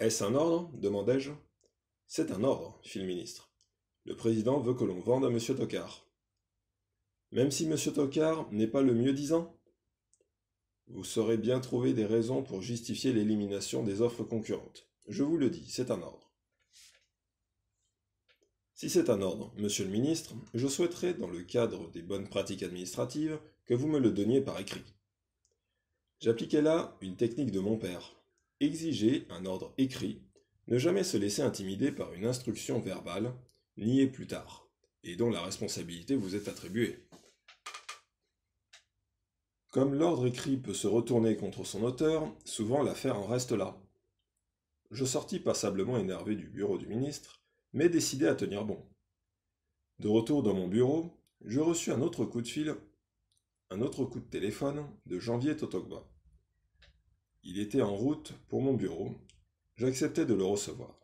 Est-ce un ordre demandai-je. C'est un ordre, fit le ministre. Le président veut que l'on vende à M. Tocard. Même si M. Tocard n'est pas le mieux-disant? Vous saurez bien trouver des raisons pour justifier l'élimination des offres concurrentes. Je vous le dis, c'est un ordre. Si c'est un ordre, monsieur le ministre, je souhaiterais, dans le cadre des bonnes pratiques administratives, que vous me le donniez par écrit. J'appliquais là une technique de mon père. Exiger un ordre écrit, ne jamais se laisser intimider par une instruction verbale, nier plus tard, et dont la responsabilité vous est attribuée. Comme l'ordre écrit peut se retourner contre son auteur, souvent l'affaire en reste là. Je sortis passablement énervé du bureau du ministre, mais décidé à tenir bon. De retour dans mon bureau, je reçus un autre coup de téléphone de Janvier Totokba. Il était en route pour mon bureau. J'acceptai de le recevoir.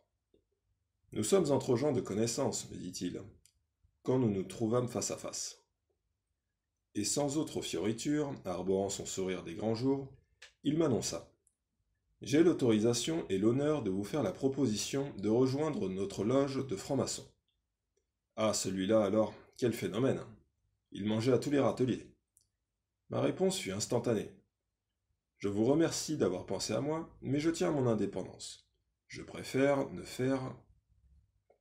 Nous sommes entre gens de connaissance, me dit-il, quand nous nous trouvâmes face à face. Et sans autre fioriture, arborant son sourire des grands jours, il m'annonça. J'ai l'autorisation et l'honneur de vous faire la proposition de rejoindre notre loge de francs-maçons. Ah, celui-là alors, quel phénomène! Il mangeait à tous les râteliers. Ma réponse fut instantanée. Je vous remercie d'avoir pensé à moi, mais je tiens à mon indépendance. Je préfère ne faire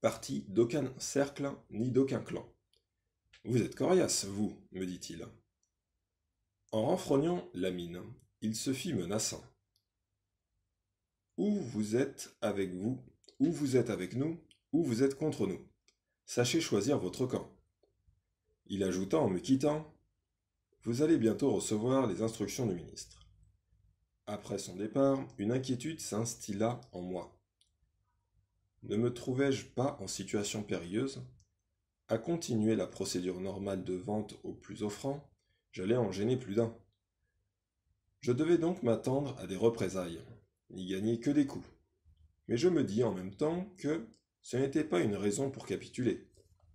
partie d'aucun cercle ni d'aucun clan. Vous êtes coriace, vous, me dit-il. En renfrognant la mine, il se fit menaçant. Ou vous êtes avec nous, ou vous êtes contre nous. Sachez choisir votre camp. Il ajouta en me quittant. Vous allez bientôt recevoir les instructions du ministre. Après son départ, une inquiétude s'instilla en moi. Ne me trouvais-je pas en situation périlleuse? À continuer la procédure normale de vente au plus offrant, j'allais en gêner plus d'un. Je devais donc m'attendre à des représailles, n'y gagner que des coups. Mais je me dis en même temps que ce n'était pas une raison pour capituler,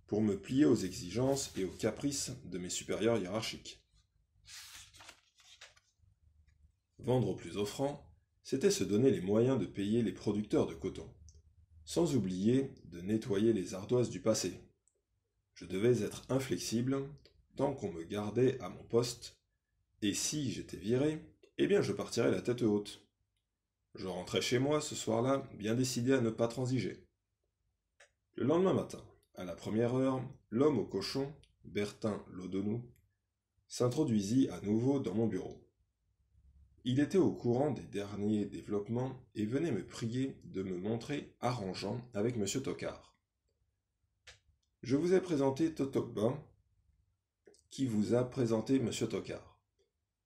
pour me plier aux exigences et aux caprices de mes supérieurs hiérarchiques. Vendre au plus offrant, c'était se donner les moyens de payer les producteurs de coton, sans oublier de nettoyer les ardoises du passé. Je devais être inflexible tant qu'on me gardait à mon poste, et si j'étais viré, eh bien je partirais la tête haute. Je rentrais chez moi ce soir-là, bien décidé à ne pas transiger. Le lendemain matin, à la première heure, l'homme au cochon, Bertin Lodonou, s'introduisit à nouveau dans mon bureau. Il était au courant des derniers développements et venait me prier de me montrer arrangeant avec M. Tocard. Je vous ai présenté Totokba, qui vous a présenté M. Tocard.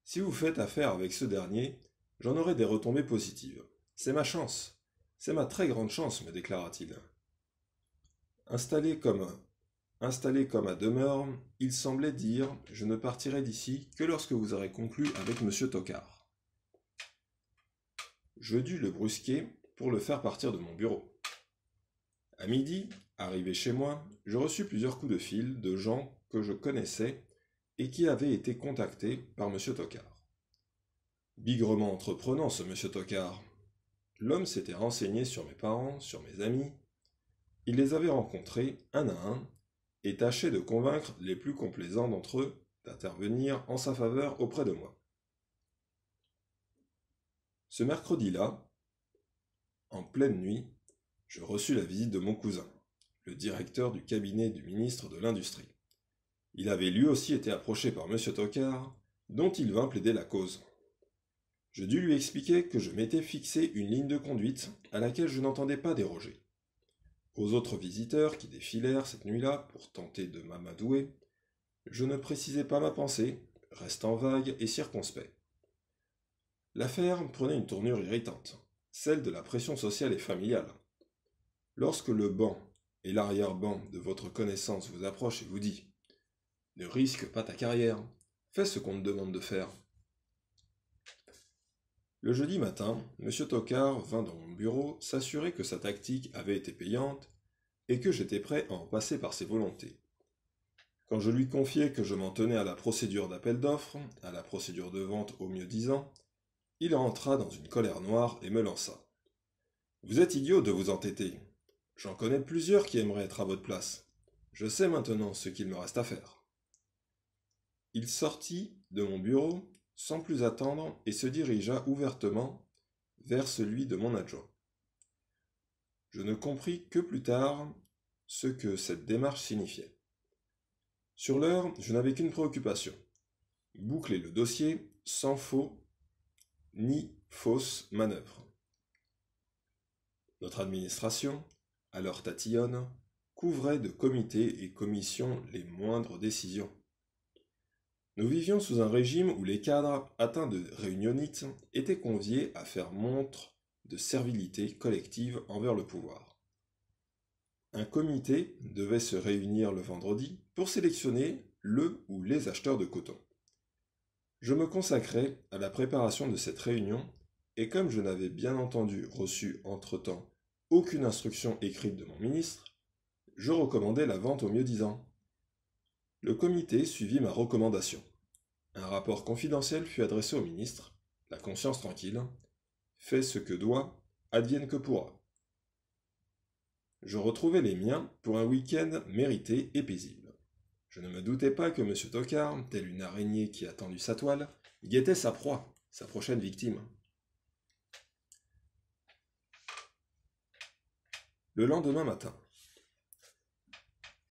Si vous faites affaire avec ce dernier, j'en aurai des retombées positives. C'est ma chance. C'est ma très grande chance, me déclara-t-il. Installé comme à demeure, il semblait dire « Je ne partirai d'ici que lorsque vous aurez conclu avec M. Tocard ». Je dus le brusquer pour le faire partir de mon bureau. À midi, arrivé chez moi, je reçus plusieurs coups de fil de gens que je connaissais et qui avaient été contactés par M. Tocard. Bigrement entreprenant ce M. Tocard. L'homme s'était renseigné sur mes parents, sur mes amis. Il les avait rencontrés un à un et tâchait de convaincre les plus complaisants d'entre eux d'intervenir en sa faveur auprès de moi. Ce mercredi-là, en pleine nuit, je reçus la visite de mon cousin, le directeur du cabinet du ministre de l'Industrie. Il avait lui aussi été approché par M. Tocard, dont il vint plaider la cause. Je dus lui expliquer que je m'étais fixé une ligne de conduite à laquelle je n'entendais pas déroger. Aux autres visiteurs qui défilèrent cette nuit-là pour tenter de m'amadouer, je ne précisai pas ma pensée, restant vague et circonspect. L'affaire prenait une tournure irritante, celle de la pression sociale et familiale. Lorsque le banc et l'arrière-banc de votre connaissance vous approchent et vous dit « Ne risque pas ta carrière, fais ce qu'on te demande de faire ». Le jeudi matin, M. Tocard vint dans mon bureau s'assurer que sa tactique avait été payante et que j'étais prêt à en passer par ses volontés. Quand je lui confiai que je m'en tenais à la procédure d'appel d'offres, à la procédure de vente au mieux disant, il entra dans une colère noire et me lança. Vous êtes idiot de vous entêter. J'en connais plusieurs qui aimeraient être à votre place. Je sais maintenant ce qu'il me reste à faire. Il sortit de mon bureau sans plus attendre et se dirigea ouvertement vers celui de mon adjoint. Je ne compris que plus tard ce que cette démarche signifiait. Sur l'heure, je n'avais qu'une préoccupation, boucler le dossier sans faux ni fausse manœuvre. Notre administration, alors tatillonne, couvrait de comités et commissions les moindres décisions. Nous vivions sous un régime où les cadres, atteints de réunionnite, étaient conviés à faire montre de servilité collective envers le pouvoir. Un comité devait se réunir le vendredi pour sélectionner le ou les acheteurs de coton. Je me consacrais à la préparation de cette réunion et comme je n'avais bien entendu reçu entre-temps aucune instruction écrite de mon ministre, je recommandais la vente au mieux-disant. Le comité suivit ma recommandation. Un rapport confidentiel fut adressé au ministre, la conscience tranquille, fais ce que doit, advienne que pourra. Je retrouvai les miens pour un week-end mérité et paisible. Je ne me doutais pas que M. Tocard, tel une araignée qui a tendu sa toile, guettait sa proie, sa prochaine victime. Le lendemain matin,